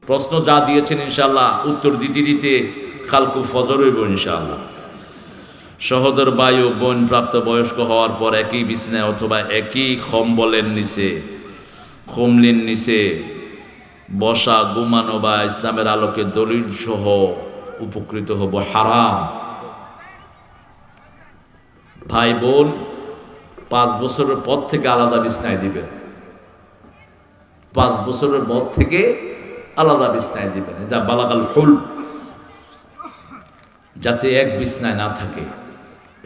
প্রশ্ন যা দিয়েছেন ইনশাআল্লাহ উত্তর দিতে দিতে খালকু ফজর হইব ইনশাআল্লাহ। সহোদর ভাই ও বোন প্রাপ্তবয়স্ক হওয়ার পর একই বিছনায় অথবা একই কম্বলের নিচে খুমলিন নিচে বসা, ঘুমানো বা ইসলামের আলোকে দলিল সহ উপকৃত হব হারাম। ভাই বোন 5 বছরের পর থেকে আলাদা বিছনায় দিবেন, 5 বছরের পর থেকে আলাদা বিছনায় দিবেন। যা বালাগাল ফুল, যাতে এক বিছনায় না থাকে,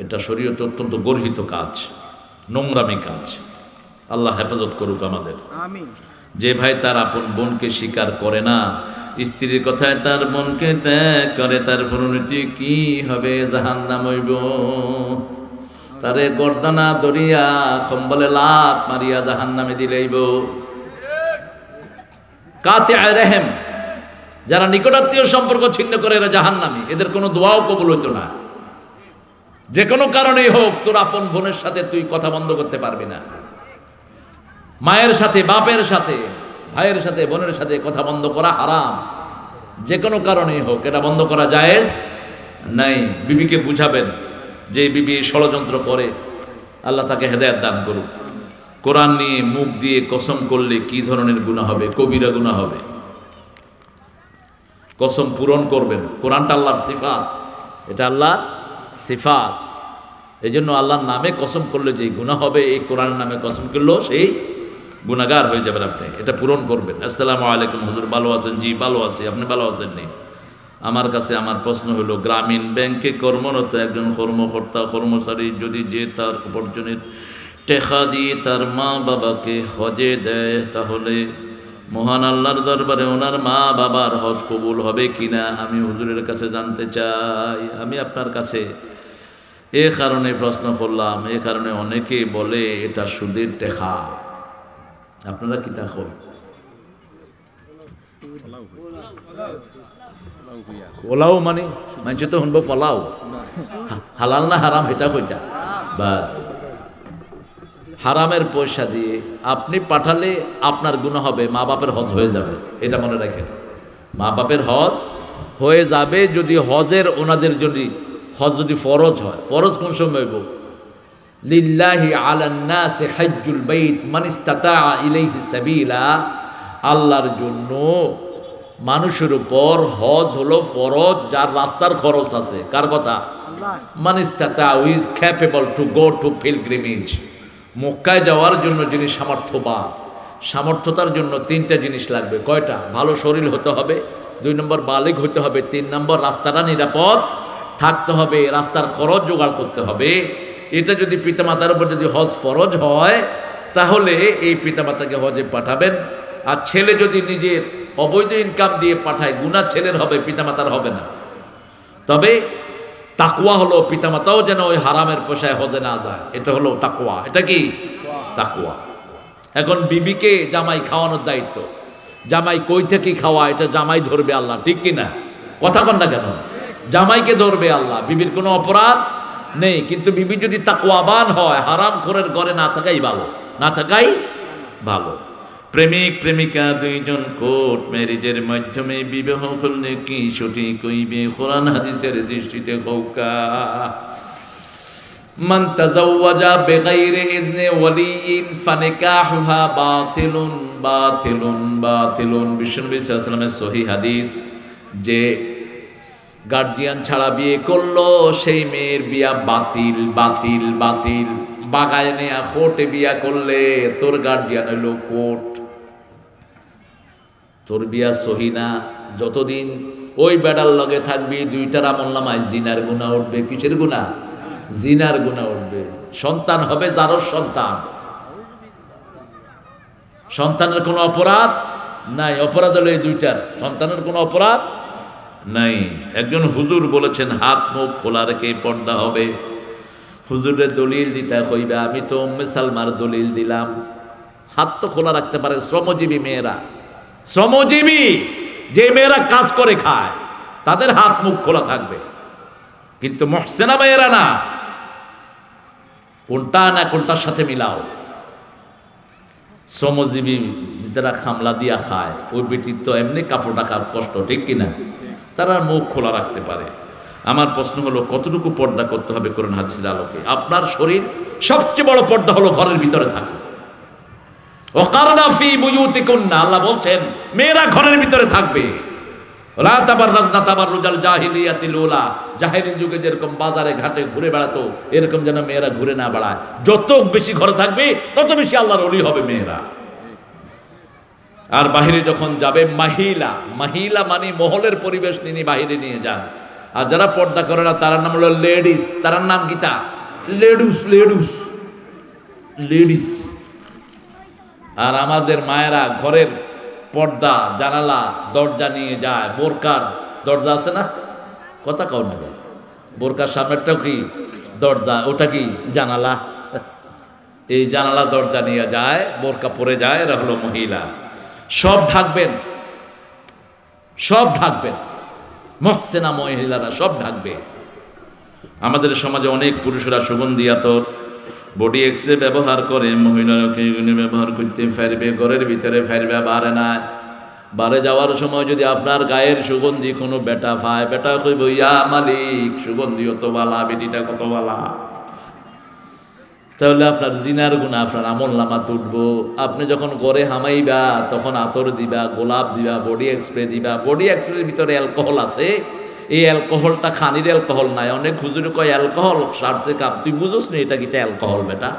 এটা শরীয়তে অত্যন্ত গর্হিত কাজ, নোংরামি কাজ। আল্লাহ হেফাজত করুক আমাদের। আমিন। যে ভাই তার আপন বোনকে স্বীকার করে না, স্ত্রীর কথায় তার বোনকে ত্যাগ করে, তার পরিণতি কি হবে? জাহান্নাম হইব। তারে গর্দানা দরিয়া কম্বলে লাত মারিয়া জাহান্নামে দিলেইব। কাতে রেহেম, যারা নিকটাত্মীয় সম্পর্ক ছিন্ন করে এরা জাহান্নামী, এদের কোনো দোয়াও কবুল হইতো না। যে কোনো কারণেই হোক, তোর আপন বোনের সাথে তুই কথা বন্ধ করতে পারবি না। মায়ের সাথে, বাপের সাথে, ভাইয়ের সাথে, বোনের সাথে কথা বন্ধ করা হারাম। যে কোনো কারণেই হোক এটা বন্ধ করা জায়েজ নাই। বিবিকে বুঝাবেন যে বিবি ষড়যন্ত্র করে, আল্লাহ তাকে হেদায়েত দান করুক। কোরআন নিয়ে মুখ দিয়ে কসম করলে কি ধরনের গুনাহ হবে? কবিরা গুনাহ হবে। কসম পূরণ করবেন। কোরআনটা আল্লাহর সিফাত, এটা আল্লাহর সিফাত। এই জন্য আল্লাহর নামে কসম করলে যেই গুনাহ হবে, এই কোরআনের নামে কসম করলেও সেই গুনাহগার হয়ে যাবেন আপনি। এটা পূরণ করবেন। আসসালামু আলাইকুম হুজুর, ভালো আছেন? জি ভালো আছি। আপনি ভালো আছেন নি? আমার কাছে আমার প্রশ্ন হলো, গ্রামীণ ব্যাংকে কর্মরত একজন কর্মকর্তা কর্মচারী যদি যে তার উপার্জনের টাকা দিয়ে তার মা বাবাকে হজে দেয়, তাহলে মহান আল্লাহর দরবারে ওনার মা বাবার হজ কবুল হবে কিনা আমি হুজুরের কাছে জানতে চাই। আমি আপনার কাছে এ কারণে প্রশ্ন করলাম, এ কারণে অনেকে বলে এটা সুদের টাকা। আপনারা কি তা করেন? পোলাও মানে মানছে তো শুনবো পোলাও, হালাল না হারাম এটা কইটা বাস। হারামের পয়সা দিয়ে আপনি পাঠালে আপনার গুনাহ হবে, মা বাপের হজ হয়ে যাবে, এটা মনে রাখেন। মা বাপের হজ হয়ে যাবে যদি হজের ওনাদের জন্য হজ যদি ফরজ হয়। ফরজ কোন সময় হইব? লিল্লাহি আলান নাসি হজ্জুল বাইত মান ইসতাতা ইলাইহি সাবিলা। আল্লাহর জন্য মানুষের উপর হজ হলো ফরজ যার রাস্তার খরচ আছে। কার কথা? মান ইসতাতা is capable to go to pilgrimage. মক্কায় যাওয়ার জন্য যিনি সামর্থ্যবান, সামর্থ্যতার জন্য 3টা জিনিস লাগবে। কয়টা? ভালো শরীর হতে হবে, 2 নম্বর বালিগ হতে হবে, 3 নম্বর রাস্তাটা নিরাপদ থাকতে হবে, রাস্তার খরচ জোগাড় করতে হবে। এটা যদি পিতামাতার উপর যদি হজ ফরজ হয়, তাহলে এই পিতামাতাকে হজে পাঠাবেন। আর ছেলে যদি নিজের অবৈধ ইনকাম দিয়ে পাঠায়, গুনাহ ছেলের হবে, পিতামাতার হবে না। তবে তাকওয়া হলো পিতামাতাও যেন ওই হারামের পয়সায় হজে না যায়, এটা হলো তাকওয়া। এটা কি? তাকওয়া। এখন বিবিকে জামাই খাওয়ানোর দায়িত্ব। জামাই কই থেকে খাওয়া এটা জামাই ধরবে আল্লাহ, ঠিক কি না? কথা কন না কেন? জামাইকে ধরবে আল্লাহ, বিবির কোনো অপরাধ নেই। কিন্তু বিবি যদি তাকওয়াবান হয়, হারাম খোরের ঘরে না থাকাই ভালো, না থাকাই ভালো। প্রেমিক প্রেমিকা দুইজন কোর্ট ম্যারেজের মাধ্যমে বিবাহ করলে কি সঠিক হইবে কোরআন হাদিসের দৃষ্টিতে? হৌকা মান তাজাওয়াজা বিগাইরি ইজনি ওয়ালিয়িন ফানিকাহুহা বাতিলুন বাতিলুন বাতিলুন। বিশ্বনবী সাল্লাল্লাহু আলাইহি ওয়াসাল্লামের সহিহ হাদিস, যে গার্জিয়ান ছাড়া বিয়ে করলো সেই মেয়ের বিয়া বাতিল বাতিল বাতিল। বাগায় নেয়া কোর্টে বিয়া করলে তোর গার্জিয়ান হইল কোর্ট, তোর বিয়া সহি না। যতদিন ওই বেডার লগে থাকবি 2টার আমলনামায় জিনার গুনাহ উঠবে। কিসের গুনাহ? জিনার গুনাহ উঠবে। সন্তান হবে যারও সন্তান, সন্তানের কোনো অপরাধ নাই। অপরাধ হলো এই 2টার, সন্তানের কোনো অপরাধ নাই। একজন হুজুর বলেছেন হাত মুখ খোলা রেখে পর্দা হবে। হুজুরের দলিল দিতে কইবে, আমি তো উম্মে সালমার দলিল দিলাম। হাত তো খোলা রাখতে পারে শ্রমজীবী মেয়েরা, শ্রমজীবী যে মেয়েরা কাজ করে খায় তাদের হাত মুখ খোলা থাকবে, কিন্তু মুহসিনা মেয়েরা না। কোনটা না কোনটার সাথে মিলাও। শ্রমজীবী যারা খামলা দিয়া খায়, ওই বেটির তো এমনি কাপড় টাকার কষ্ট, ঠিক কিনা? তারা মুখ খোলা রাখতে পারে। আমার প্রশ্ন হলো, কতটুকু পর্দা করতে হবে কোরআন হাদিসের আলোকে? আপনার শরীর সবচেয়ে বড় পর্দা হলো ঘরের ভিতরে থাকা। ওয়াকারনা ফি বুয়ুতিকুন্না, আল্লাহ বলছেন মেয়েরা ঘরের ভিতরে থাকবে। লা তাবাররাজনা তাবাররুজাল জাহিলিয়াতিল উলা, জাহেলি যুগে যেরকম বাজারে ঘাটে ঘুরে বেড়াতো, এরকম যেন মেয়েরা ঘুরে না বেড়ায়। যত বেশি ঘরে থাকবে তত বেশি আল্লাহর ওলি হবে মেয়েরা। আর বাহিরে যখন যাবে, মাহিলা, মাহিলা মানে মহলের পরিবেশ নিয়ে বাহিরে নিয়ে যান। আর যারা পর্দা করে না তার নাম হলো লেডিস। তার নাম গীতা লেডুস, লেডুস, লেডিস। আর আমাদের মায়েরা ঘরের পর্দা, জানালা, দরজা নিয়ে যায়। বোরকার দরজা আছে না? কথা কও না, বোরকার সামনেরটাও কি দরজা, ওটা কি জানালা। এই জানালা দরজা নিয়ে যায়, বোরকা পরে যায়, এরা হলো মহিলা। সব ঢাকবেন, সব ঢাকবেন, মহসেনা মহিলারা সব ঢাকবে। আমাদের সমাজে অনেক পুরুষরা সুগন্ধি আতর, বডি এক্সরে ব্যবহার করে, মহিলারা এগুলি ব্যবহার করতে ফেরবে, ঘরের ভিতরে ফেরবে বারে না। বারে যাওয়ার সময় যদি আপনার গায়ের সুগন্ধি কোনো বেটা পায়, বেটা কইব ইয়া মালিক সুগন্ধি অত বালা, বেটিটা কত বালা, তাহলে আপনার জিনার গুণা আপনার আমল নামাত উঠবো। আপনি যখন ঘরে হামাইবা তখন আতর দিবা, গোলাপ দিবা, বডি এক্সপ্রে দিবা। বডি এক্সপ্রের ভিতরে অ্যালকোহল আছে। এই অ্যালকোহলটা খানির অ্যালকোহল নাই। অনেক হুজুরে কয় অ্যালকোহল সারছে কাপ, তুই বুঝোস না এটা কিটা অ্যালকোহল বেটা।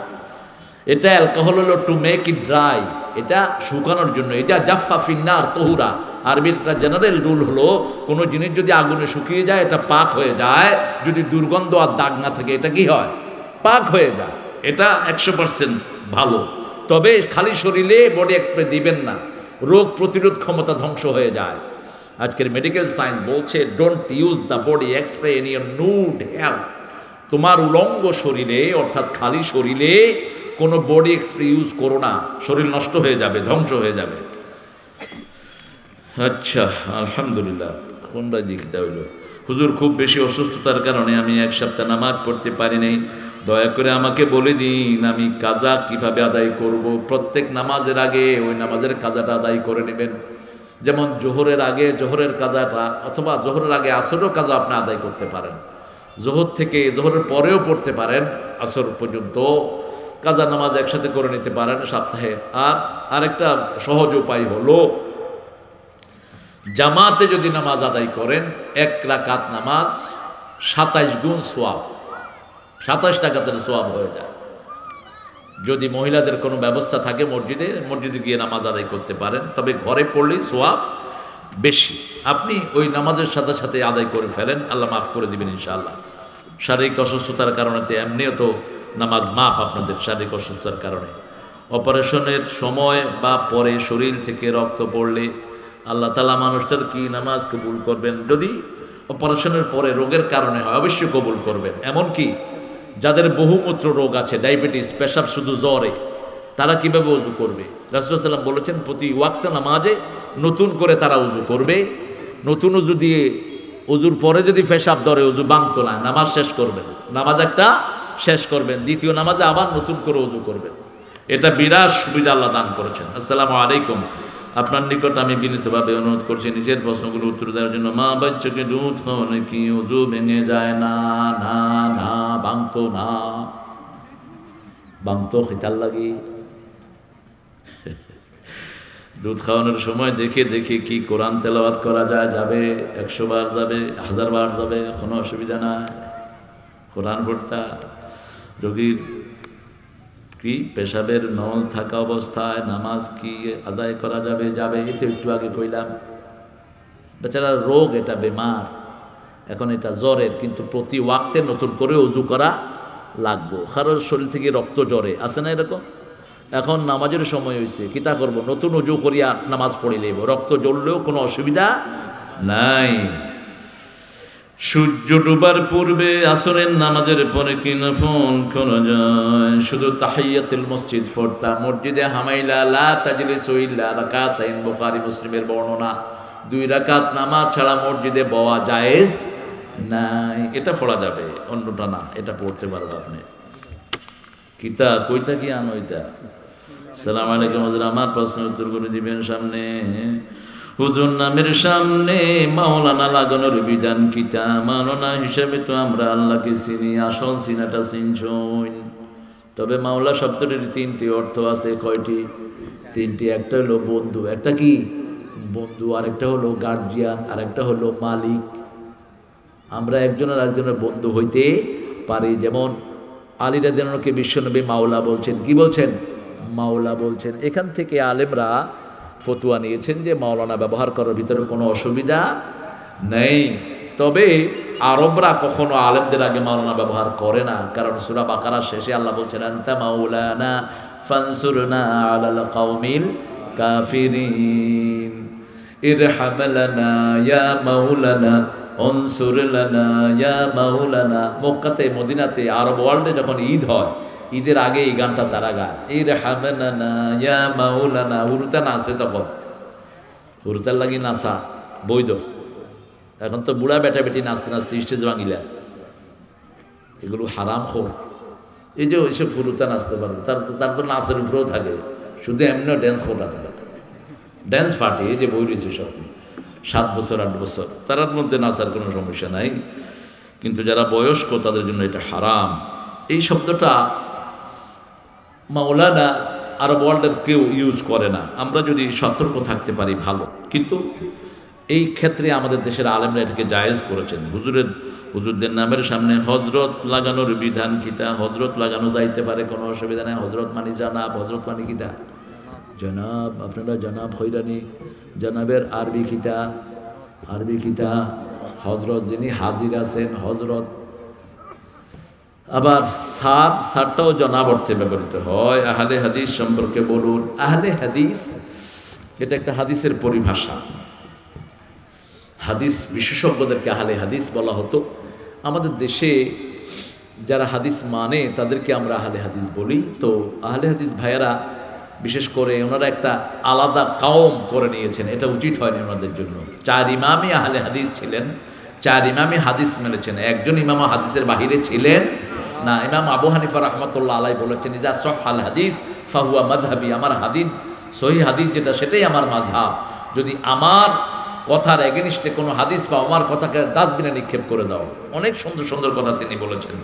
এটা অ্যালকোহল হলো টু মেক ইট ড্রাই, এটা শুকানোর জন্য। এটা জাফা ফিন্নার তহুরা, আরবির একটা জেনারেল রুল হলো কোনো জিনিস যদি আগুনে শুকিয়ে যায় এটা পাক হয়ে যায়। যদি দুর্গন্ধ আর দাগ না থাকে এটা কি হয়? পাক হয়ে যায়। এটা 100% ভালো। তবে খালি শরীরে বডি এক্সপ্রে দিবেন না, রোগ প্রতিরোধ ক্ষমতা ধ্বংস হয়ে যায়। আজকের মেডিকেল সায়েন্স বলছে don't use the body express in your nude health. তোমার উলঙ্গ শরীরে অর্থাৎ খালি শরীরে কোনো বডি এক্সপ্রে ইউজ করো না, শরীর নষ্ট হয়ে যাবে, ধ্বংস হয়ে যাবে। আচ্ছা, আলহামদুলিল্লাহ। কোনটা দিকটা হইল? হুজুর খুব বেশি অসুস্থতার কারণে আমি 1 সপ্তাহ নামাজ পড়তে পারি নাই, দয়া করে আমাকে বলে দিন আমি কাজা কিভাবে আদায় করব। প্রত্যেক নামাজের আগে ওই নামাজের কাজাটা আদায় করে নেবেন। যেমন জোহরের আগে জোহরের কাজাটা, অথবা জোহরের আগে আসরেরও কাজা আপনি আদায় করতে পারেন। জোহর থেকে জোহরের পরেও পড়তে পারেন, আসর পর্যন্ত কাজা নামাজ একসাথে করে নিতে পারেন সপ্তাহে। আর আরেকটা সহজ উপায় হলো, জামাতে যদি নামাজ আদায় করেন 1 রাকাত নামাজ 27 গুণ সোয়াব, 27 টাকাতের সোয়াব হয়ে যায়। যদি মহিলাদের কোনো ব্যবস্থা থাকে মসজিদে গিয়ে নামাজ আদায় করতে পারেন, তবে ঘরে পড়লেই সোয়াব বেশি। আপনি ওই নামাজের সাথে সাথে আদায় করে ফেলেন, আল্লাহ মাফ করে দিবেন ইনশাআল্লাহ। শারীরিক অসুস্থতার কারণে তো এমনিও তো নামাজ মাফ আপনাদের, শারীরিক অসুস্থতার কারণে। অপারেশনের সময় বা পরে শরীর থেকে রক্ত পড়লে আল্লাহ তাআলা মানুষটার কি নামাজ কবুল করবেন? যদি অপারেশনের পরে রোগের কারণে হয় অবশ্যই কবুল করবেন। এমনকি যাদের বহুমূত্র রোগ আছে, ডায়াবেটিস, পেশাব শুধু জ্বরে, তারা কিভাবে উজু করবে? রাসূলুল্লাহ সাল্লাল্লাহু আলাইহি ওয়াসাল্লাম বলেছেন প্রতি ওয়াক্ত নামাজে নতুন করে তারা উজু করবে। নতুন উজু দিয়ে, উজুর পরে যদি পেশাব ধরে উজু ভাঙতো না, নামাজ শেষ করবেন। নামাজ একটা শেষ করবেন, দ্বিতীয় নামাজে আবার নতুন করে উজু করবেন। এটা বিরাট সুবিধা আল্লাহ দান করেছেন। আসসালামু আলাইকুম। আপনার নিকট আমি বিনীতভাবে অনুরোধ করছি নিজের প্রশ্নগুলো উত্তর দেওয়ার জন্য। মা বাচ্চাকে দুধ খাওয়ানো কি উজু ভেঙে যায়? না না না, ভাঙতো না, ভাঙতো খিতাল লাগি। দুধ খাওয়ানোর সময় দেখে দেখে কি কোরআন তেলাওয়াত করা যায়? যাবে, 100 বার যাবে, 1000 বার যাবে, কোনো অসুবিধা নাই। কোরআন পড়তা রোগীর কি পেশাবের নল থাকা অবস্থায় নামাজ কি আদায় করা যাবে? যাবে। এটা একটু আগে কইলাম, বেচারা রোগ, এটা বেমার, এখন এটা জ্বরের, কিন্তু প্রতি ওয়াক্তে নতুন করে উজু করা লাগবো। কারোর শরীর থেকে রক্ত জ্বরে আছে না এরকম? এখন নামাজের সময় হয়েছে, কিতা করব? নতুন উজু করিয়া নামাজ পড়ে লইব, রক্ত জ্বললেও কোনো অসুবিধা নাই। সূর্য ডুবার পূর্বে আসরের নামাজের পরে কি নফল করা যায়? শুধু তাহিয়াতুল মসজিদ পড়তা, মসজিদে হামাইলা লা তাজলিসু ইল্লা রাকাতাইন, বুখারী মুসলিমের বর্ণনা। 2 রাকাত নামাজ ছাড়া মসজিদে বওয়া জায়েজ নাই। এটা পড়া যাবে, অন্যটা না, এটা পড়তে পারবে আপনি। কিতা কইতা কি আনো? এটা সালাম আলাইকুম হুজুর, আমার প্রশ্ন উত্তর করে দিবেন সামনে। হুজুর নামের সামনে মাওলানা লাগানোর বিধান কিতা? মাওলানা হিসেবে তো আমরা আল্লাহকে চিনি, আসল চিনাটা চিনছই। তবে মাওলা শব্দটির তিনটি অর্থ আছে। কয়টি? তিনটি। একটা হলো বন্ধু, একটা কি বন্ধু, আরেকটা হলো গার্জিয়ান, আরেকটা হলো মালিক। আমরা একজনের একজনের বন্ধু হইতে পারি। যেমন আলী রাদিয়াল্লাহু আনহুকে বিশ্বনবী মাওলা বলছেন। কি বলছেন? মাওলা বলছেন। এখান থেকে আলেমরা ফতুয়া নিয়েছেন যে মাওলানা ব্যবহার করার ভিতরে কোনো অসুবিধা নেই। তবে আরবরা কখনো আলেমদের আগে মাওলানা ব্যবহার করে না, কারণ সূরা বাকারার শেষে আল্লাহ বলছেন আনতা মাওলানা ফানসুরনা আলাল কওমিল কাফিরিন ইরহাম লানা ইয়া মাওলানা অনসুর লানা ইয়া মাওলানা। মক্কাতে, মদিনাতে, আরব ওয়ার্ল্ডে যখন ঈদ হয়, ঈদের আগে এই গানটা তারা গায়, ইরহাম লানা ইয়া মাওলানা। হুরুতা নাচে, তখন হুরুতার লাগি নাচা বৈধ। এখন তো বুড়া বেটা বেটি নাচতে নাচতে স্টেজ ভাঙিলা, এগুলো হারাম খোর। এই যে ওইসব হুরুতা নাচতে পারবে, তার তো নাচের উপরেও থাকে, শুধু এমনিও ড্যান্স করা থাকে, ড্যান্স পার্টি। এই যে বই রয়েছে সব 7 বছর 8 বছর, তার মধ্যে নাচার কোনো সমস্যা নাই, কিন্তু যারা বয়স্ক তাদের জন্য এটা হারাম। এই শব্দটা মাওলানা আরব ওয়ার্ল্ডের কেউ ইউজ করে না। আমরা যদি সতর্ক থাকতে পারি ভালো, কিন্তু এই ক্ষেত্রে আমাদের দেশের আলেমরা এটাকে জায়েজ করেছেন। হুজুরদের নামের সামনে হজরত লাগানোর বিধান কিতা? হজরত লাগানো যাইতে পারে, কোনো অসুবিধা নেই। হজরত মানি জানাব, হজরত মানি কিতা? জনাব। আপনারা জনাব হইরানি, জনাবের আরবি কিতা? আরবি কিতা হজরত। যিনি হাজির আছেন হজরত। আবার সারটাও জনাব অর্থে ব্যবহৃত হয়। আহলে হাদিস সম্পর্কে বলুন। আহলে হাদিস এটা একটা হাদিসের পরিভাষা। হাদিস বিশেষজ্ঞদেরকে আহলে হাদিস বলা হতো। আমাদের দেশে যারা হাদিস মানে তাদেরকে আমরা আহলে হাদিস বলি। তো আহলে হাদিস ভাইয়েরা বিশেষ করে ওনারা একটা আলাদা কাওম করে নিয়েছেন, এটা উচিত হয়নি ওনাদের জন্য। 4 ইমামই আহলে হাদিস ছিলেন, 4 ইমামই হাদিস মেনেছেন, একজন ইমাম হাদিসের বাহিরে ছিলেন না। ইমাম আবু হানিফা রাহমাতুল্লাহ আলাইহি বলেছেন, ইজা সহহাল হাদিস ফাহুয়া মাযহাবি। আমার হাদিস, সহিহ হাদিস যেটা, সেটাই আমার মাযহাব। যদি আমার কথার এগেনিস্টে কোনো হাদিস বা আমার কথাকে ডাস্টবিনে নিক্ষেপ করে দাও। অনেক সুন্দর সুন্দর কথা তিনি বলেছেন।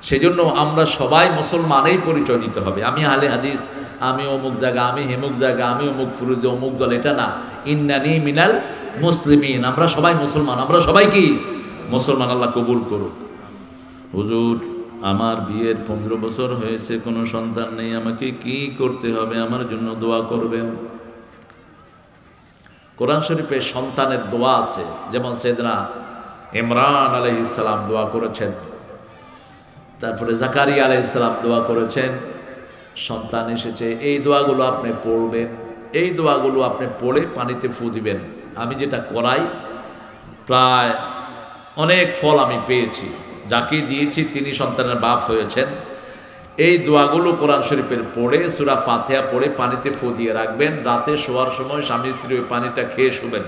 সেজন্য আমরা সবাই মুসলমানেই পরিচয় দিতে হবে। আমি আহলে হাদিস, আমি অমুক জায়গা, আমি হেমুক জায়গা, আমি অমুক ফুরুদে অমুক দল, এটা না। ইন্নানি মিনাল মুসলিমিন। আমরা সবাই মুসলমান, আমরা সবাই কি মুসলমান। আল্লাহ কবুল করুক। হুজুর, আমার বিয়ের 15 বছর হয়েছে, কোনো সন্তান নেই, আমাকে কি করতে হবে? আমার জন্য দোয়া করবেন। কোরআন শরীফে সন্তানের দোয়া আছে। যেমন সাইয়েদনা ইমরান আলাইহিস সালাম দোয়া করেছেন, তারপরে জাকারিয়া আলাইহিস সালাম দোয়া করেছেন, সন্তান এসেছে। এই দোয়াগুলো আপনি পড়বেন, এই দোয়াগুলো আপনি পড়ে পানিতে ফু দিবেন। আমি যেটা করাই, প্রায় অনেক ফল আমি পেয়েছি। যাকে দিয়েছি তিনি সন্তানের বাপ হয়েছেন। এই দোয়াগুলো কোরআন শরীফের পড়ে, সূরা ফাতিহা পড়ে পানিতে ফু দিয়ে রাখবেন। রাতে শোয়ার সময় স্বামী স্ত্রী ওই পানিটা খেয়ে শুবেন।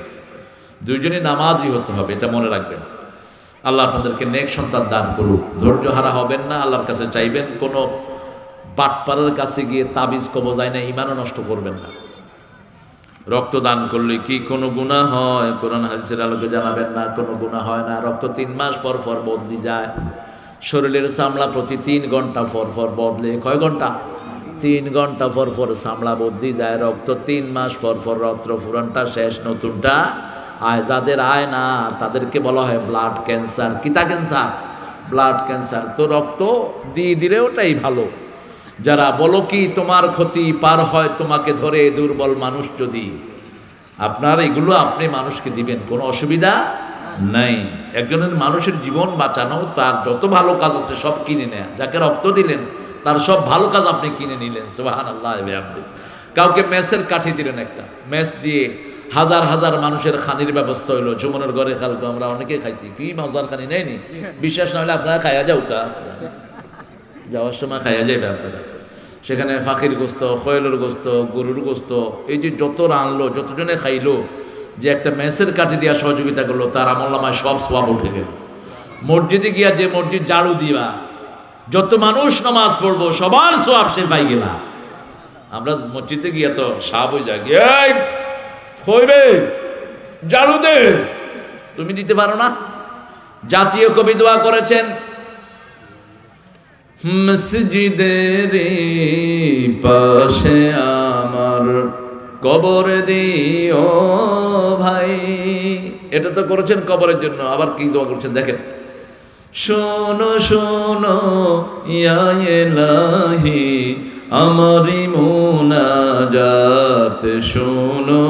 দুইজনই নামাজি হতে হবে, এটা মনে রাখবেন। আল্লাহ আপনাদেরকে নেক সন্তান দান করুক। ধৈর্য হারা হবেন না, আল্লাহর কাছে চাইবেন। কোনো বাটপাড়ার কাছে গিয়ে তাবিজ কবজায় না, ইমানও নষ্ট করবেন না। রক্ত দান করলে কি কোনো গুনাহ হয়? কোরআন হাদিসের আলোকে জানাবেন না, কোনো গুনাহ হয় না। রক্ত 3 মাস পর পর বদলি যায়। শরীরের চামড়া প্রতি 3 ঘন্টা পর পর বদলে। কয় ঘন্টা? 3 ঘন্টা পর পর চামড়া বদলি যায়। রক্ত 3 মাস পর পর রক্ত ফুরানটা শেষ, নতুনটা আয়। যাদের আয় না তাদেরকে বলা হয় ব্লাড ক্যান্সার। কিতা ক্যান্সার? Blood cancer. তো রক্ত দিয়ে দিলে ওটাই ভালো। যারা বলো কি তোমার ক্ষতি পার হয় তোমাকে ধরে, দুর্বল মানুষ যদি, আপনার এগুলো আপনি মানুষকে দিবেন, কোনো অসুবিধা নাই। একজনের মানুষের জীবন বাঁচানো, তার যত ভালো কাজ আছে সব কিনে নেয়া। যাকে রক্ত দিলেন তার সব ভালো কাজ আপনি কিনে নিলেন। সুবহানাল্লাহ। কাউকে মেসের কাঠি দিলেন, একটা মেস দিয়ে হাজার হাজার মানুষের খানির ব্যবস্থা হইলো। ঝুমনের ঘরে কালকে আমরা অনেকে খাইছি, কি মজার খানি নেয়নি। বিশ্বাস না হলে আপনারা খাইয়া যাও, যাওয়ার সময় খাইয়া যাইবে আপনারা। সেখানে ফাঁকির গোস্ত, খয়েলের গোস্ত, গরুর গোস্ত, এই যে যত রানলো, যতজনে খাইলো, যে একটা মেসের কাঠি দিয়া সহযোগিতা করলো, তার আমলনামায় সব সওয়াব উঠে গেল। মসজিদে গিয়া যে মসজিদ ঝাড়ু দিবা, যত মানুষ নামাজ পড়বো, সবার সওয়াব সে পাই গেলা। আমরা মসজিদে গিয়ে তো সাপ হয়ে যাই, এই কইবে ঝাড়ু দে, তুমি দিতে পারো না? জাতীয় কবি দোয়া করেছেন, মসজিদের পাশে আমার কবর দিও ভাই। এটা তো করেছেন কবরের জন্য, আবার কি দোয়া করছেন দেখেন, শোনো শোনো ইয়া ইলাহি আমারি মুনাজাত, শোনো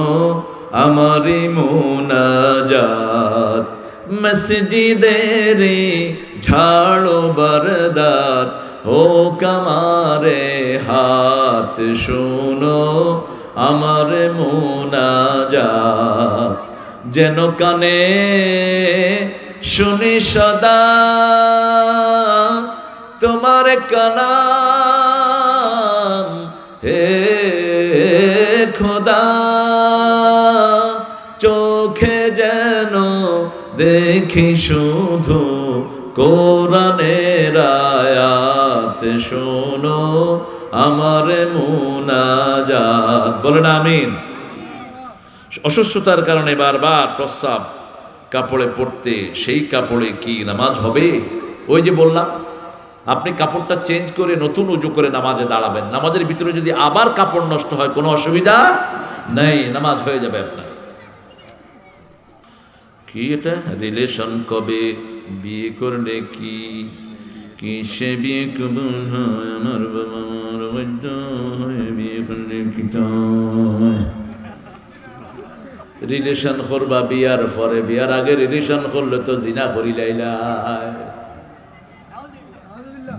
আমারি মুনাজাত, মসজিদের ঝাড়ো বরদার ও কামারে হাত, শোনো আমার মুনাজাত, যেন কানে শুনি সদা তোমার কালাম হে খোদা, চোখে যেন দেখি শুধু কোরআনের আয়াত, শোনো আমার মুনাজাত। বলেন আমিন। অসুস্থতার কারণে বারবার প্রস্রাব কাপড়ে পড়তে, সেই কাপড়ে কি নামাজ হবে? ওই যে বললাম, আপনি কাপড়টা চেঞ্জ করে নতুন উজু করে নামাজে দাঁড়াবেন, নামাজের ভিতরে যদি আবার কাপড় নষ্ট হয় কোনো অসুবিধা নেই, নামাজ হয়ে যাবে আপনার। কি এটা রিলেশন কবে বিয়ে করলে কি কিসে বিয়ে কবুল হয়, আমার বাবা আমার বৈদ্য হয়ে বিয়ে করলে কি রিলেশন করবা বিয়ার পরে, বিয়ার আগে রিলেশন করলে তো জিনা করি লাইলাই।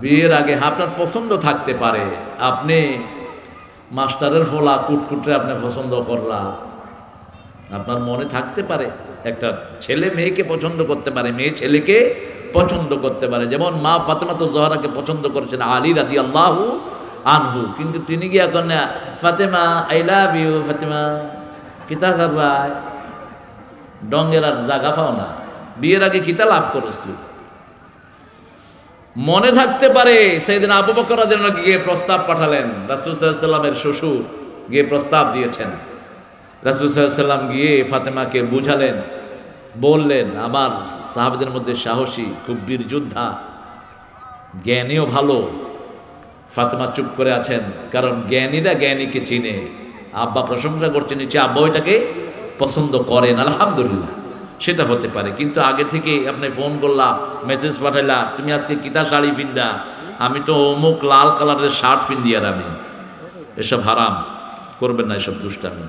বিয়ের আগে আপনার পছন্দ থাকতে পারে, আপনি মাস্টারের ফলা কুটকুটে আপনি পছন্দ করলা, আপনার মনে থাকতে পারে। একটা ছেলে মেয়েকে পছন্দ করতে পারে, মেয়ে ছেলেকে পছন্দ করতে পারে। যেমন মা ফাতেমাতুজ জোহরাকে পছন্দ করেছেন আলী রাদিয়াল্লাহু আনহু, কিন্তু তিনি গিয়া কন্যা Fatema I love you Fatema কিতা করবাই, ডঙ্গের আর জাগা পাও না, বিয়ের আগে কিতা লাভ করছ তুই? মনে থাকতে পারে। সেদিন আবু বকর রাদিয়াল্লাহু আনহু গিয়ে প্রস্তাব পাঠালেন, রাসূল সাল্লাল্লাহু আলাইহি ওয়াসাল্লামের শ্বশুর গিয়ে প্রস্তাব দিয়েছেন। রাসূল সাল্লাল্লাহু আলাইহি ওয়াসাল্লাম গিয়ে ফাতেমাকে বুঝালেন, বললেন আমার সাহাবীদের মধ্যে সাহসী, খুব বীর যোদ্ধা, জ্ঞানীও ভালো। ফাতেমা চুপ করে আছেন, কারণ জ্ঞানীরা জ্ঞানীকে চিনে। আব্বা প্রশংসা করছেন, নিচে আব্বা ওইটাকে পছন্দ করেন, আলহামদুলিল্লাহ, সেটা হতে পারে। কিন্তু আগে থেকে আপনি ফোন করলা, মেসেজ পাঠাইলা, তুমি আজকে কিতা শাড়ি পিন্দা, আমি তো অমুক লাল কালারের শার্ট পিন্দিয়ার, আমি এসব হারাম করবেন না, এসব দুষ্টামি।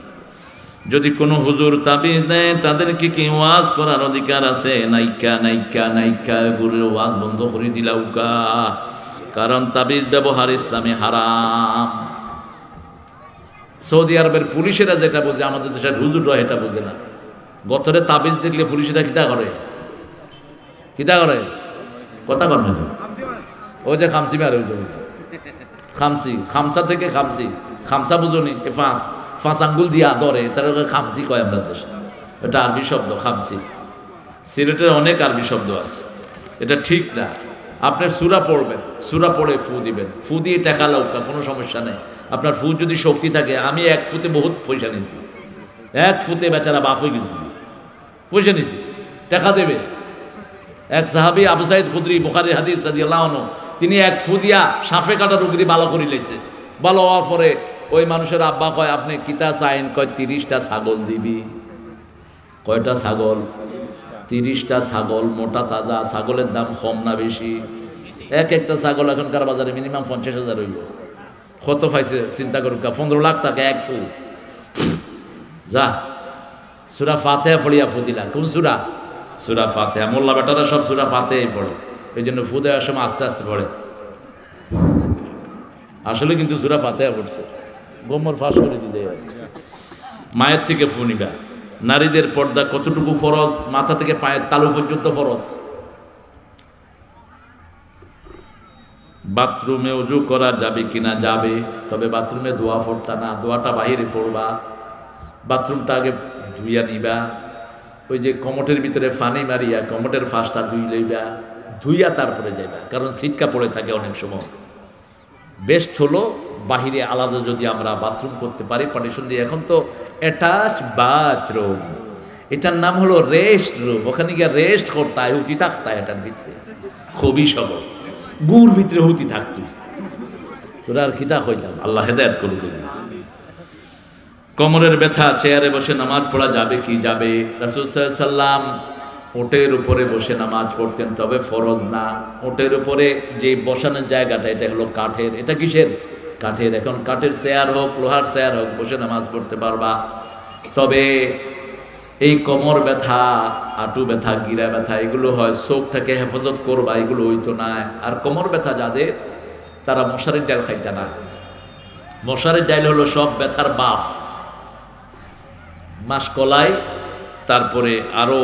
যদি কোনো হুজুর তাবিজ দেয় তাদেরকে কি ওয়াজ করার অধিকার আছে? নাইকা নাইকা নাইকা, গুরুর ওয়াজ বন্ধ করে দিলা উকা, কারণ তাবিজ ব্যবহার ইসলামে হারাম। সৌদি আরবের পুলিশেরা যেটা বোঝে, আমাদের দেশের হুজুররা এটা বোঝে না। গতরে তাবিজ দেখলে পুলিশেরা কিতা করে, কিতা করে, কথা কর না, ওই যে খামসি মারে, ওই যে খামসি, খামসা থেকে খামসি, খামসা বুঝুনি, এ ফাঁস আঙ্গুল দিয়া ধরে, তার খামসি কয় আমরা দেশে। এটা আরবি শব্দ খামসি। সিলেটের অনেক আরবি শব্দ আছে, এটা ঠিক না। আপনার সূরা পড়বেন, সূরা পড়ে ফু দিবেন, ফু দিয়ে টাকা লৌকা, কোনো সমস্যা নেই। আপনার ফু যদি শক্তি থাকে, আমি এক ফুতে বহুত পয়সা নিয়েছি, এক ফুতে বেচারা বাপ হয়ে গেছি, পয়সা নিয়েছি, টাকা দেবে। এক সাহাবী আবু সাঈদ খুদরি, বুখারীর হাদিস রাদিয়াল্লাহু আনহু, তিনি এক ফু দিয়া সাপে কাটা রোগী ভালো করে লেছে। ভালো হওয়ার পরে ওই মানুষের আব্বা কয়, আপনি কিতা চাইন? কয় 30টা ছাগল দিবি। কয়টা ছাগল? 30টা ছাগল, মোটা তাজা ছাগলের দাম কম না বেশি? এক একটা ছাগল এখনকার বাজারে মিনিমাম 50,000 হইল। কত পাইছে চিন্তা করুক, 15 লাখ টাকা এক ফু। যা সূরা ফাতিহা পড়িয়া ফু দিলা। কোন সূরা? সূরা ফাতিহা। মোল্লা বেটারা সব সূরা ফাতিহাই পড়ে, এই জন্য ফু দেওয়ার সময় আস্তে আস্তে পড়ে। আসলে কিন্তু সূরা ফাতিহা পড়ছে, গোমর ফাঁস করে দিতে। মায়ের থেকে ফু নিবা। নারীদের পর্দা কতটুকু ফরজ? মাথা থেকে পায়ের তালু পর্যন্ত ফরজ। বাথরুমে উজু করা যাবে কিনা? যাবে, তবে বাথরুমে দোয়া পড়তা না, দোয়াটা বাহিরে পড়বা। বাথরুমটা আগে ধুইয়া নিবা, ওই যে কমটের ভিতরে পানি মারিয়া কমটের ফাঁসটা ধুই লইবা, ধুইয়া তারপরে যাইবা, কারণ ছিটকা পড়ে থাকে অনেক সময়। বেস্ট হলো বাহিরে আলাদা যদি আমরা বাথরুম করতে পারি পার্টিশন দিয়ে, এখন তো অ্যাটাচ বাথরুম, এটার নাম হলো রেস্ট রুম, ওখানে গিয়ে রেস্ট করতায়, হুতি থাকতায় এটার ভিতরে, খুবই সবল গুড় ভিতরে হুতি থাকতুই, তোরা আর কিতা হইতাম। আল্লাহ হেদায়েত করুক। কোমরের ব্যথা, চেয়ারে বসে নামাজ পড়া যাবে কি? যাবে। রাসূল সাল্লাল্লাহু আলাইহি সাল্লাম ওটের উপরে বসে নামাজ পড়তেন, তবে ফরজ না। ওটের উপরে যে বসানোর জায়গাটা এটা হলো কাঠের, এটা কিসের? কাঠের। এখন কাঠের চেয়ার হোক লোহার চেয়ার হোক, বসে নামাজ পড়তে পারবা। তবে এই কোমর ব্যথা, হাঁটু ব্যথা, গিরা ব্যথা, এগুলো হয় চোখটাকে হেফাজত করবা, এগুলো হইতো না। আর কোমর ব্যথা যাদের, তারা মশারির ডাল খাইতে না। মশারির ডাল হলো সব ব্যথার বাপ। মাসকলাই, তারপরে আরো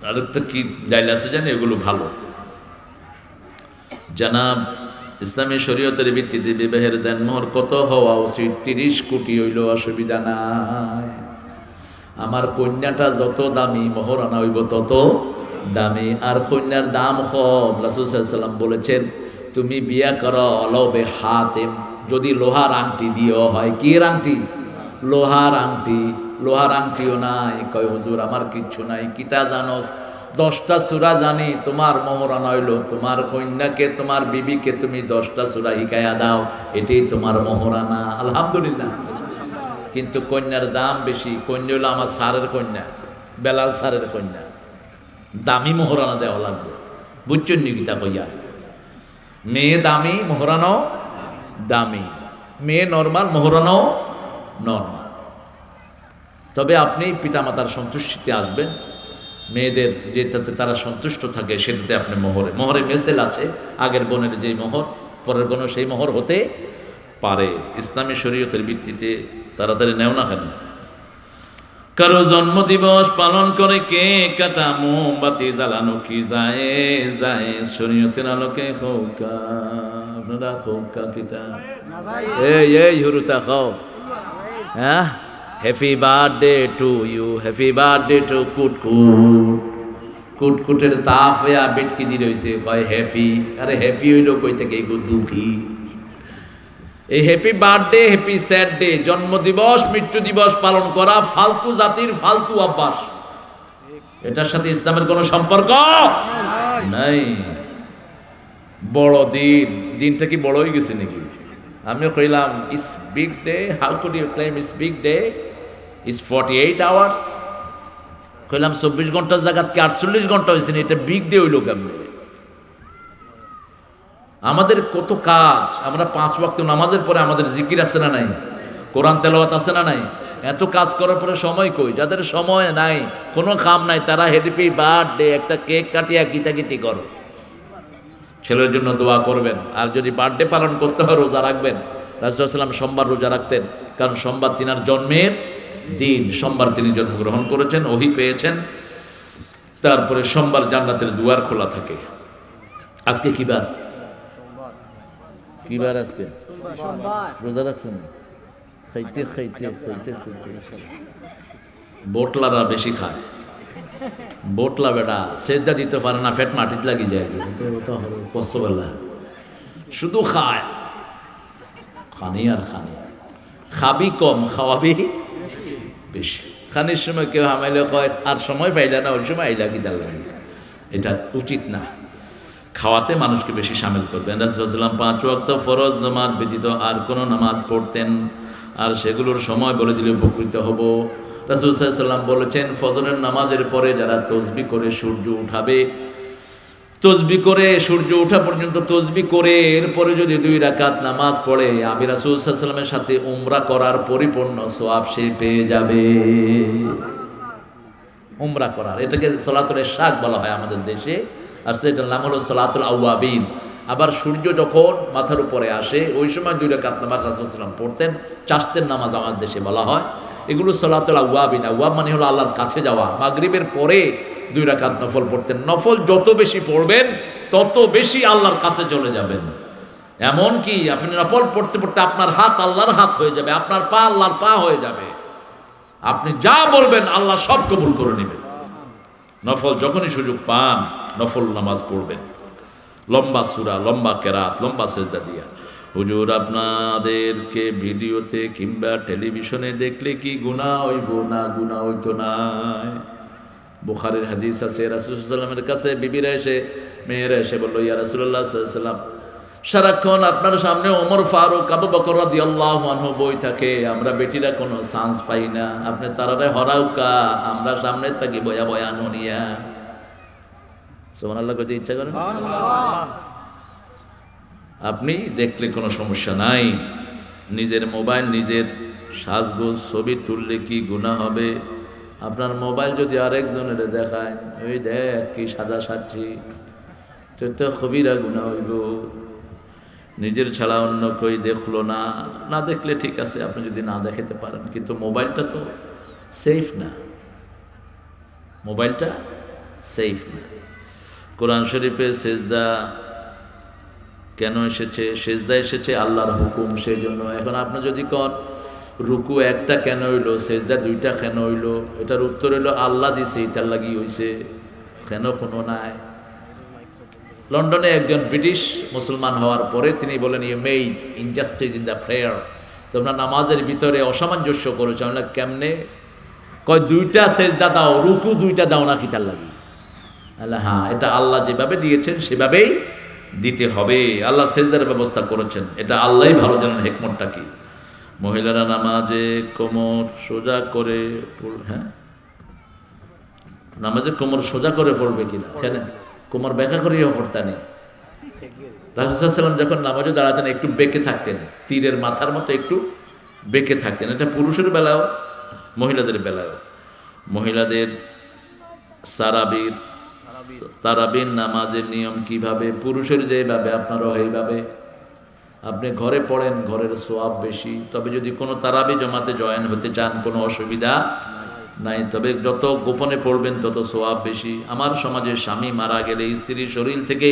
আরেকটা কি ডাইল আছে জানি, এগুলো ভালো। জানাব ইসলামী শরীয়তের ভিত্তিতে বিবাহের দেনমোহর কত হওয়া উচিত? 30 কোটি হইল অসুবিধা নাই। আমার কন্যাটা যত দামি, মোহরানা হইব তত দামি। আর কন্যার দাম কম। রাসূল সাল্লাল্লাহু আলাইহি সাল্লাম বলেছেন, তুমি বিয়া করো অলবে হাতেম, যদি লোহার আংটি দিও হয়। কি আংটি? লোহার আংটি। লোহার আংটিও নাই। কয় হুজুর আমার কিচ্ছু নাই। কিতা জানোস? 10টা সূরা জানি, তোমার মোহরানা হইল তোমার কন্যাকে, তোমার বিবিকে তুমি 10টা সূরা হিকায়া দাও, এটাই তোমার মোহরানা। আলহামদুলিল্লাহ। কিন্তু কন্যার দাম বেশি। কন্যা হলো আমার স্যারের কন্যা, বেলাল স্যারের কন্যা, দামি মোহরানা দেওয়া লাগবে। বুঝছেন নি গীতা কইয়া? মেয়ে দামি, মোহরানাও দামি। মেয়ে নর্মাল, মোহরানাও নর্মাল। তবে আপনি পিতামাতার সন্তুষ্টিতে আসবেন, মেয়েদের যেটাতে তারা সন্তুষ্ট থাকে সেটাতে আপনি মোহরে মেসেল আছে। আগের বোনের যে মোহর, পরের বোনের সেই মোহর হতে পারে। ইসলামী শরীয়তের ভিত্তিতে তাড়াতাড়ি নেও না কেন? কারো জন্মদিবস পালন করে কেক কাটা, মোমবাতি জ্বালানো কি যায় যায়, শরীয়তের আলোকে খোকা। আপনারা খোকা কিতা এই হুরুতা খাও। হ্যাঁ, happy birthday to you, happy birthday to Kutkut. কুটকুটের তাপ হইয়া বেটকি দিয়ে রয়েছে, কয় হ্যাপি। আরে হ্যাপি হইল কই থেকে? এগো দুঃখী। এই happy birthday, happy sad day, জন্মদিবস, মৃত্যু দিবস পালন করা ফালতু জাতির ফালতু অভ্যাস। এটার সাথে ইসলামের কোনো সম্পর্ক নাই। বড় দিন, দিনটা কি বড় হয়ে গেছে নাকি? আমি কইলাম is big day, how could you claim is big day, is 48 hours. কইলাম 24 ঘন্টার জায়গায় কি 48 ঘন্টা হয়েছে না, এটা বিগ ডে হইল কেমনে? আমাদের কত কাজ, আমরা 5 ওয়াক্ত নামাজের পরে আমাদের জিকির আছে না নাই, কোরআন তেলাওয়াত আছে না নাই, এত কাজ করার পরে সময় কই? যাদের সময় নাই, কোনো কাম নাই, তারা হ্যাপি বার্থডে একটা কেক কাটিয়া গীতাগীতি করো। ছেলের জন্য দোয়া করবেন। আর যদি বার্থডে পালন করতে হয় রোজা রাখবেন। রাসূলুল্লাহ সাল্লাল্লাহু আলাইহি ওয়াসাল্লাম সোমবার রোজা রাখতেন, কারণ সোমবার তিনার জন্মের দিন। সোমবার তিনি জন্মগ্রহণ করেছেন, ওহী পেয়েছেন। তারপরে সোমবার জান্নাতের দুয়ার খোলা থাকে। আজকে কি বার? কি বার আজকে? রোজা রাখছেন? খাইতে খাইতে খাইতে খাইতে বোটলারা বেশি খায়। বোটলা বেটা সেজদা দিতে পারে না, ফেট মাটিতে লাগি যায়, কষ্টবেলা শুধু খায়। খানি আর খানি, খাবি কম, খাওয়াবি বেশি। খানির সময় কেউ হামাইলে কয় আর সময় পাইলা না, ওই সময় আইলা কি দাল লাগে। এটা উচিত না। খাওয়াতে মানুষকে বেশি সামিল করবেন। রাসূলুল্লাহ সাল্লাল্লাহু আলাইহি ওয়াসাল্লাম 5 ওয়াক্ত ফরজ নামাজ ব্যতীত আর কোনো নামাজ পড়তেন, আর সেগুলোর সময় বলে দিলে উপকৃত হব। রাসূলুল্লাহ সাল্লাল্লাহু আলাইহি ওয়াসাল্লাম বলেছেন, ফজরের নামাজের পরে যারা তাসবিহ করে সূর্য উঠাবে, তাসবিহ করে সূর্য ওঠা পর্যন্ত তাসবিহ করে এরপরে যদি 2 রাকাত নামাজ পড়ে, আমি রাসূল সাল্লাল্লাহু আলাইহি ওয়াসাল্লামের সাথে উমরা করার পরিপূর্ণ সওয়াব সে পেয়ে যাবে। উমরা করার, এটাকে সালাতুল ইশরাক বলা হয় আমাদের দেশে, আর সেটার নাম হলো সালাতুল আওয়াবিন। আবার সূর্য যখন মাথার উপরে আসে ওই সময় 2 রাকাত নামাজ রাসূল সাল্লাল্লাহু আলাইহি ওয়াসাল্লাম পড়তেন, চাষতের নামাজ আমাদের দেশে বলা হয়। এগুলো সালাতুল আওয়াবিন। আওয়াব মানে হলো আল্লাহর কাছে যাওয়া। মাগরিবের পরে 2 রাকাত নফল পড়তেন। নফল যত বেশি পড়বেন তত বেশি আল্লাহর কাছে চলে যাবেন। এমন কি আপনি নফল পড়তে পড়তে আপনার হাত আল্লাহর হাত হয়ে যাবে, আপনার পা আল্লাহর পা হয়ে যাবে। আপনি যা বলবেন আল্লাহ সব কবুল করে নেবেন। নফল যখনই সুযোগ পান নফল নামাজ পড়বেন, লম্বা সূরা, লম্বা কেরাত, লম্বা সিজদা দিয়া। হুজুর আপনাদেরকে ভিডিওতে কিংবা টেলিভিশনে দেখলে কি গুনাহ হইব না? গুনাহ হইতো না। বুখারীর হাদিস আছে, রাসূল সাল্লাল্লাহু আলাইহি ওয়াসাল্লামের কাছে বিবিরা এসে, মেয়েরা এসে বলল, ইয়া রাসূলুল্লাহ সাল্লাল্লাহু আলাইহি ওয়াসাল্লাম, সারাক্ষণ আপনার সামনে ওমর ফারুক, আবু বকর রাদিয়াল্লাহু আনহু বই থাকে, আমরা বেটিরা কোনো চান্স পাই না, আপনি তারারে হরাউকা, আমরা সামনে থাকি বয়া বয়া ননিয়া। সুবহানাল্লাহ কইতে ইচ্ছা করেন? আপনি দেখলে কোনো সমস্যা নাই, নিজের মোবাইল নিজের সাজগোজ ছবি তুললে কি গুনাহ হবে? আপনার মোবাইল যদি আরেকজনের দেখায়, ওই দেখ কি সাজা সাজছি, তো কবিরা গুনাহ হইব। নিজের ছাড়া অন্য কই দেখলো না, না দেখলে ঠিক আছে, আপনি যদি না দেখাতে পারেন, কিন্তু মোবাইলটা তো সেফ না, মোবাইলটা সেফ না। কোরআন শরীফে সেজদা কেন এসেছে? সেজদা এসেছে আল্লাহর হুকুম, সেই জন্য। এখন আপনি যদি কন রুকু একটা কেন হইলো, সেজদা দুইটা কেন হইলো, এটার উত্তর হইলো আল্লাহ দিছে, এটার লাগি হইছে, কেন কোনো নাই। লন্ডনে একজন ব্রিটিশ মুসলমান হওয়ার পরে তিনি বলেন, you made injustice in the prayer, তোমরা নামাজের ভিতরে অসামঞ্জস্য করেছো। আমরা কেমনে? কয় দুইটা সেজদা দাও, রুকু দুইটা দাও না, কিতার লাগি? হ্যাঁ, এটা আল্লাহ যেভাবে দিয়েছেন সেভাবেই দিতে হবে। আল্লাহ সেজদার ব্যবস্থা করেছেন, এটা আল্লাহই ভালো জানেন হিকমতটা কি। মহিলারা নামাজে কোমর সোজা করে হ্যাঁ, নামাজে কোমর সোজা করে পড়বে কিনা? কেন কোমর ব্যাখ্যা করিও পড়তা নেই। রাসূল সাল্লাল্লাহু আলাইহি ওয়াসাল্লাম যখন নামাজে দাঁড়াতেন একটু বেঁকে থাকতেন, তীরের মাথার মতো একটু বেঁকে থাকতেন। এটা পুরুষের বেলাও মহিলাদের বেলাও। মহিলাদের তারাবির নামাজের নিয়ম কিভাবে? পুরুষের যেভাবে আপনারও এইভাবে। আপনি ঘরে পড়েন, ঘরের সোয়াব বেশি। তবে যদি কোনো তারাবি জমাতে জয়েন হতে চান, কোনো অসুবিধা নাই, তবে যত গোপনে পড়বেন তত সোয়াব বেশি। আমার সমাজে স্বামী মারা গেলে স্ত্রীর শরীর থেকে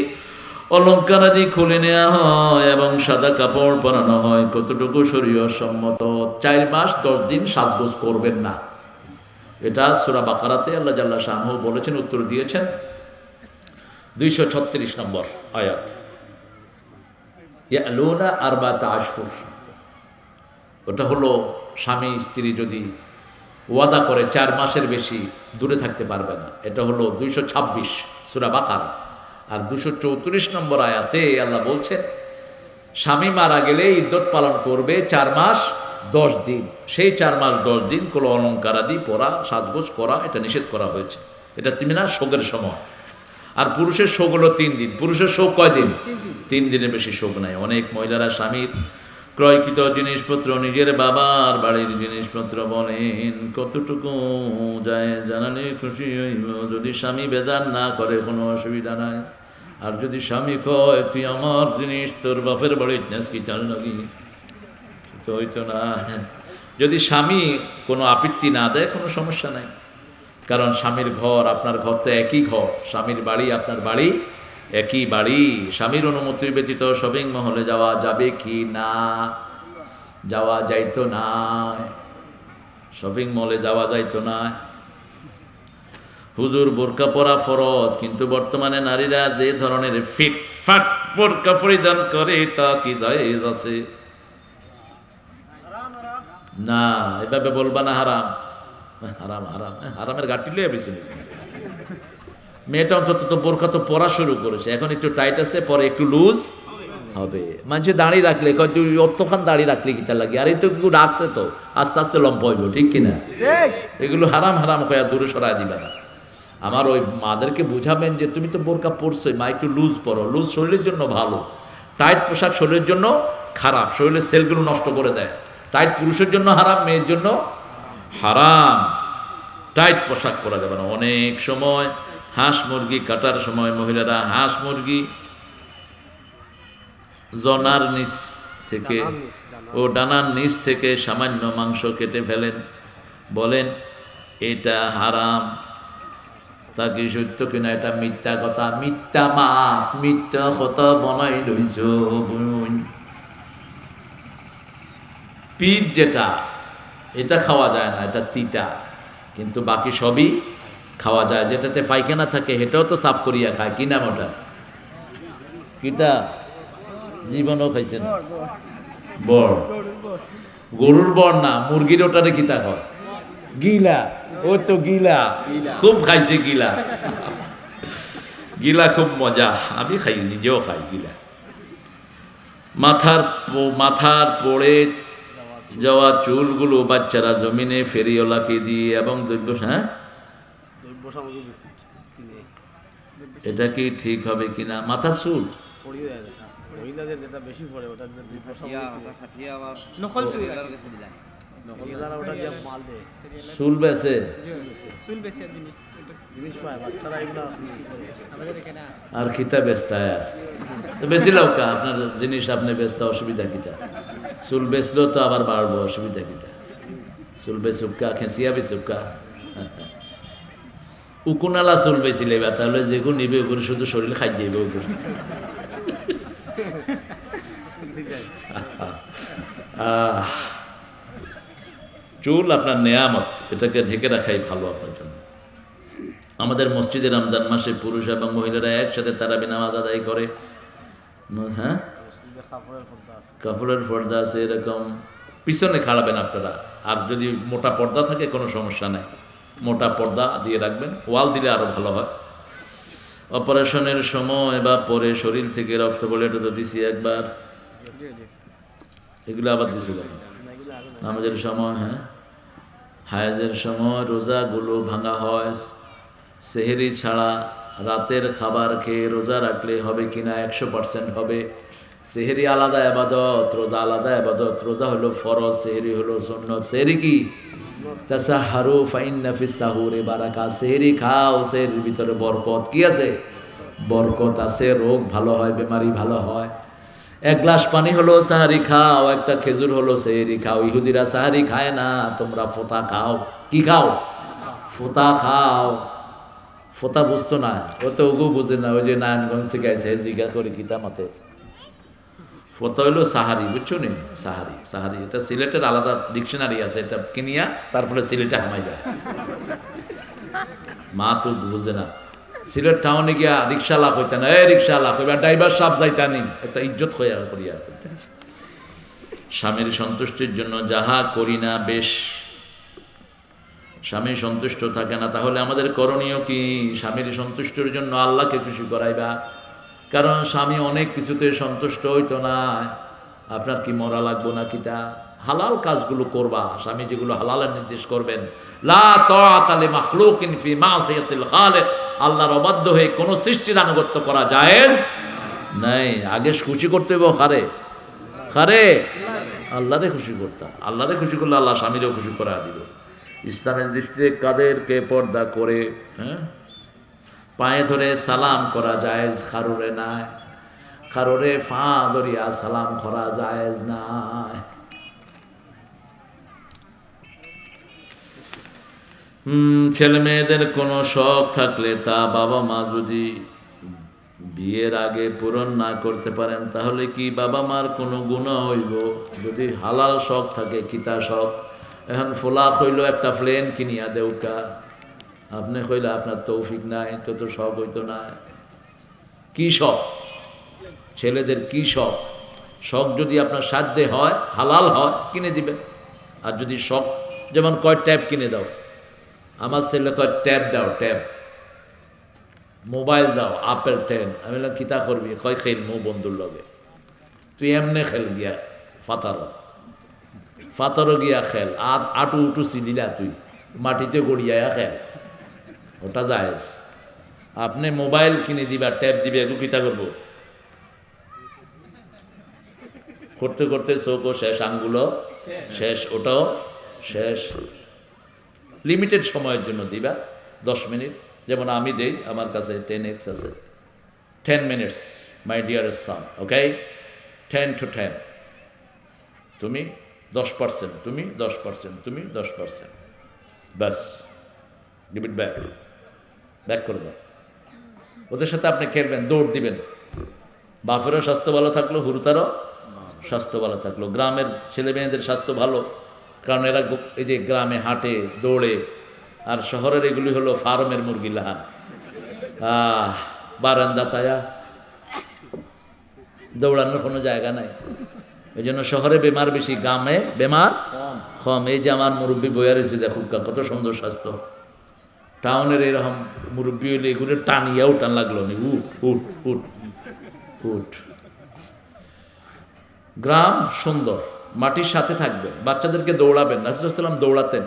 অলঙ্কারাদি খুলে নেওয়া হয় এবং সাদা কাপড় পরানো হয়। কতটুকু শরীয়ত সম্মত? 4 মাস 10 দিন সাজগোজ করবেন না। এটা সূরা বাকারাতে আল্লাহ জাল্লা শানহু বলেছেন, উত্তর দিয়েছেন 236 নম্বর আয়াত, ইয়ালুনা আরবাতা আশহুর। ওটা হলো স্বামী স্ত্রী যদি ওয়াদা করে 4 মাসের বেশি দূরে থাকতে পারবে না। এটা হলো 226 সূরা বাকারা। আর 234 নম্বর আয়াতে আল্লাহ বলছেন, স্বামী মারা গেলে ইদ্যত পালন করবে 4 মাস 10 দিন। সেই 4 মাস 10 দিন কোনো অলঙ্কারাদি পরা, সাজগোজ করা, এটা নিষেধ করা হয়েছে। এটা তিমিনা শোকের সময়। আর পুরুষের শোক হলো 3 দিন। পুরুষের শোক কয় দিন? 3 দিনের বেশি শোক নাই। অনেক মহিলারা স্বামীর ক্রয়কৃত জিনিসপত্র, নিজের বাবার বাড়ির জিনিসপত্র বলেন, কতটুকু যায় জানালে খুশি হইব। যদি স্বামী বেজার না করে কোনো অসুবিধা নাই। আর যদি স্বামী কয় তুই আমার জিনিস তোর বাপের বাড়ির নেস কি চাল লাগি, তো হইতো না। যদি স্বামী কোনো আপত্তি না দেয় কোনো সমস্যা নাই, কারণ স্বামীর ঘর আপনার ঘর তো একই ঘর, স্বামীর বাড়ি আপনার বাড়ি একই বাড়ি। স্বামীর অনুমতি ব্যতীত শপিং মহলে যাওয়া যাবে কি না? যাওয়া যাইতো না, শপিং মলে যাওয়া যাইতো না। হুজুর বোরকা পরা ফরজ, কিন্তু বর্তমানে নারীরা যে ধরনের ফিট ফাট বোরকা পরিধান করে তা কি জায়েজ আছে? না, এভাবে বলবা না হারাম। হারাম হারাম হারামের গাঁটি লইয়া পেছনে। মেয়েটা অন্তত তো বোরকা তো পরা শুরু করেছে, এখন একটু টাইট আছে, পরে একটু লুজ হবে। মানুষে দাঁড়িয়ে রাখলে কয় তুই অতখান দাঁড়িয়ে রাখলে কি তার লাগে? আর এই তো কেউ রাখছে তো আস্তে আস্তে লম্বা হইব, ঠিক কিনা? এগুলো হারাম হারাম হয়ে দূরে সরাই দিবে না। আমার ওই মাদেরকে বুঝাবেন যে তুমি তো বোরকা পরছোই, মা একটু লুজ পরো। লুজ শরীরের জন্য ভালো, টাইট পোশাক শরীরের জন্য খারাপ, শরীরের সেলগুলো নষ্ট করে দেয়। টাইট পুরুষের জন্য হারাম, মেয়ের জন্য হারাম। টাইট পোশাক পরা যাবে না। অনেক সময় হাঁস মুরগি কাটার সময় মহিলারা হাঁস মুরগি জনার নিচ থেকে ও ডানার নিচ থেকে সামান্য মাংস কেটে ফেলেন, বলেন এটা হারাম। তা কি সত্য কিনা? এটা মিথ্যা কথা, মিথ্যা মাত, মিথ্যা কথা বনাই লইছ। পিঠ যেটা, এটা খাওয়া যায় না, এটা তিতা, কিন্তু বাকি সবই খাওয়া যায়। যেটাতে পায়খানা থাকে এটাও তো সাফ করিয়া খায়। কি নাম ওটা? কিটা জীবনও খাইছেন বড় গরুর বড় না মুরগির ওটারে কিতা হয় গিলা ও তো গিলা খুব খাইছে গিলা গিলা খুব মজা আমি খাই নিজেও খাই গিলা মাথার পড়ে যাওয়া চুলগুলো বাচ্চারা জমিনে ফেরিওয়ালাকে দিয়ে এবং দ্রব্য এটা কি ঠিক হবে কিনা মাথার চুল চুল বেছে আর খিতা বেচতা বেশি লৌকা আপনার জিনিস আপনি বেচতে অসুবিধা কিতা চুল বেচলেও তো আবার বাড়বো অসুবিধা কিতা চুল বেচুকা খেঁচিয়া বেচুকা উকুনালা চুল বেচিলে বা তাহলে যেগুলো নিবে ওগুলো শুধু শরীর খাই যাইবে ওগুলো চুল আপনার নেয়ামত এটাকে ঢেকে রাখাই ভালো আপনার জন্য আমাদের মসজিদে রমজান মাসে পুরুষ এবং মহিলারা একসাথে তারাবি নামাজ আদায় করে হ্যাঁ কাপড়ের পর্দা আছে এরকম পিছনে খাড়াবেন আপনারা আর যদি মোটা পর্দা থাকে কোনো সমস্যা নেই মোটা পর্দা দিয়ে রাখবেন ওয়াল দিলে আরো ভালো হয় অপারেশনের সময় বা পরে শরীর থেকে রক্ত বলে এটা তো দিছি একবার এগুলো আবার দিছি নামাজের সময় হ্যাঁ হায়াজের সময় রোজাগুলো ভাঙা হয় সেহরি ছাড়া রাতের খাবার খেয়ে রোজা রাখলে হবে কিনা 100% হবে সেহরি আলাদা আবাদত রোজা আলাদা আবাদত রোজা হলো ফরজ সেহরি হলো সুন্নত সেহরি কি তাসাহারু ফাইন্না ফিস সাহুরি বারাকা সেহরি খাও সেহরির ভিতরে বরকত কি আছে বরকত আছে রোগ ভালো হয় বেমারি ভালো হয় এক গ্লাস পানি হলো সাহারি খাও একটা খেজুর হলো সেহরি খাও ইহুদিরা সাহারি খায় না তোমরা ফোঁতা খাও কি খাও ফোঁতা খাও ফোঁতা বুঝতো না ও তো ওগু বুঝে না ওই যে নারায়ণগঞ্জ থেকে আসে জিজ্ঞা করে কিতা মতে ফোঁতা হইলো সাহারি বুঝছো নি সাহারি সাহারি এটা সিলেটের আলাদা ডিকশনারি আছে এটা কিনিয়া তারপরে সিলেটে হামাই যায় মা তো বুঝে না সিলেট টাউনে গিয়া রিক্সা লাভ হইতে না এই রিক্সা লাভ হইবা ড্রাইভার সাহেব যাইতানি একটা ইজ্জত হইয়া করিয়া স্বামীর সন্তুষ্টির জন্য যাহা করি না বেশ স্বামী সন্তুষ্ট থাকে না তাহলে আমাদের করণীয় কি স্বামীর সন্তুষ্টির জন্য আল্লাহকে খুশি করাইবা কারণ স্বামী অনেক কিছুতে সন্তুষ্ট হইতো না আপনার কি মরা লাগবো না কিতা হালাল কাজগুলো করবা স্বামী যেগুলো হালালের নির্দেশ করবেন লা তাআতা লি মাখলুকিন ফি মাসিয়াতিল খালিক আল্লাহর অবাধ্য হয়ে কোন সৃষ্টির আনুগত্য করা জায়েজ নাই আগে খুশি করতে হবে খারে খারে আল্লাহরে খুশি করতে আল্লাহরে খুশি করলে আল্লাহ স্বামীরেও খুশি করা দিল ইসলামের দৃষ্টিতে কাদেরকে পর্দা করে হ্যাঁ পায়ে ধরে সালাম করা জায়েজ খারুরে নাই খারুরে ফা ধরিয়া সালাম করা জায়েজ নাই ছেলে মেয়েদের কোনো শখ থাকলে তা বাবা মা যদি বিয়ের আগে পূরণ না করতে পারেন তাহলে কি বাবা মার কোনো গুনাহ হইব যদি হালাল শখ থাকে কিতা শখ এখন ফোলা হইল একটা প্লেন কিনিয়া দেউকা আপনি কইলে আপনার তৌফিক নাই তো শখ হইতো না কি শখ ছেলেদের কি শখ শখ যদি আপনার সাধ্যে হয় হালাল হয় কিনে দিবেন আর যদি শখ যেমন কয় ট্যাব কিনে দাও আমার ছেলে কয় ট্যাব দাও ট্যাব মোবাইল দাও আপেল 10 আমি বললাম কিতা করবি কয় খেলমু বন্ধুর লগে তুই এমনে খেল গিয়া ফাতারও গিয়া খেল আর আটু উটু চিলিলা তুই মাটিতে গড়িয়া খেল ওটা জায়েজ আপনি মোবাইল কিনে দিবা ট্যাব দিবে এগু কিতা করবো করতে করতে চোখও শেষ আঙ্গুলো শেষ ওটাও শেষ লিমিটেড সময়ের জন্য দিবা 10 মিনিট যেমন আমি দেই আমার কাছে 10x আছে 10 minutes my dearest son okay 10 to 10 তুমি 10% তুমি 10% তুমি 10% বাস গিভ ইট ব্যাক করে দাও ওদের সাথে আপনি খেলবেন দৌড় দিবেন বাপেরও স্বাস্থ্য ভালো থাকলো হুরুতারও স্বাস্থ্য ভালো থাকলো গ্রামের ছেলে মেয়েদের স্বাস্থ্য ভালো কারণ এরা এই যে গ্রামে হাঁটে দৌড়ে আর শহরের এগুলি হলো ফার্মের মুরগি লাহান বারান্দা তায়া দৌড়ানোর কোনো জায়গা নাই। এই জন্য শহরে বেমার বেশি, গ্রামে বেমার কম। এই যে আমার মুরব্বী বইয়া রয়েছে দেখুক কত সুন্দর স্বাস্থ্য। টাউনের এরকম মুরব্বী হইলে এগুলো টানিয়াও টান লাগলো নি, উঠ উঠ উঠ উঠ। গ্রাম সুন্দর, মাটির সাথে থাকবেন, বাচ্চাদেরকে দৌড়াবেন। রাসূলুল্লাহ সাল্লাল্লাহু আলাইহি ওয়াসাল্লাম দৌড়াতেন,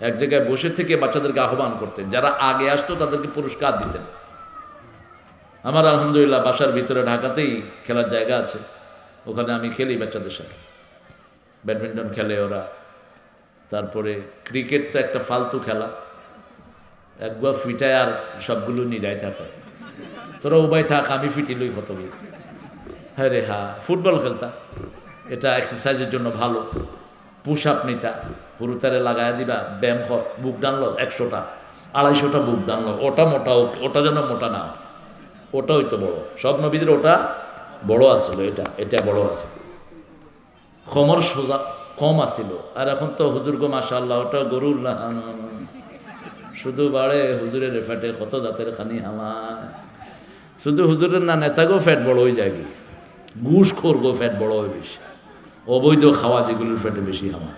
এক জায়গায় বসে থেকে বাচ্চাদেরকে আহ্বান করতেন, যারা আগে আসতো তাদেরকে পুরস্কার দিতেন। আমার আলহামদুলিল্লাহ বাসার ভিতরে ঢাকাতেই খেলার জায়গা আছে, ওখানে আমি খেলি বাচ্চাদের সাথে। ব্যাডমিন্টন খেলে ওরা, তারপরে ক্রিকেট তো একটা ফালতু খেলা, একবার ফিটায় আর সবগুলো নিরায় থাকে। তোরা উবাই থাক, আমি ফিটিলই কতগুলো। হ্যাঁ রে হ্যাঁ, ফুটবল খেলতা, এটা এক্সারসাইজের জন্য ভালো। পুশ আপ নিতা, পুরুতারে লাগাইয়া দিবা, ব্যায়াম কর, বুক ডানলো 100টা 250টা বুক ডানলো, ওটা মোটা, ওটা যেন মোটা না, ওটা হইতো বড়। সব নবীদের ওটা বড় আসলো, এটা বড় আছে। খমর সোজা কম আসিল, আর এখন তো হুজুর গো মাশাআল্লাহ, ওটা গরুর শুধু বাড়ে হুজুরের ফ্যাটে কত জাতের খানি আমার। শুধু হুজুরের না, নেতাগো ফ্যাট বড় হয়ে যায়, কি ঘুষ খোর গো ফ্যাট বড় হয় বেশি, অবৈধ খাওয়া যেগুলোর ফ্যাটে বেশি আমার।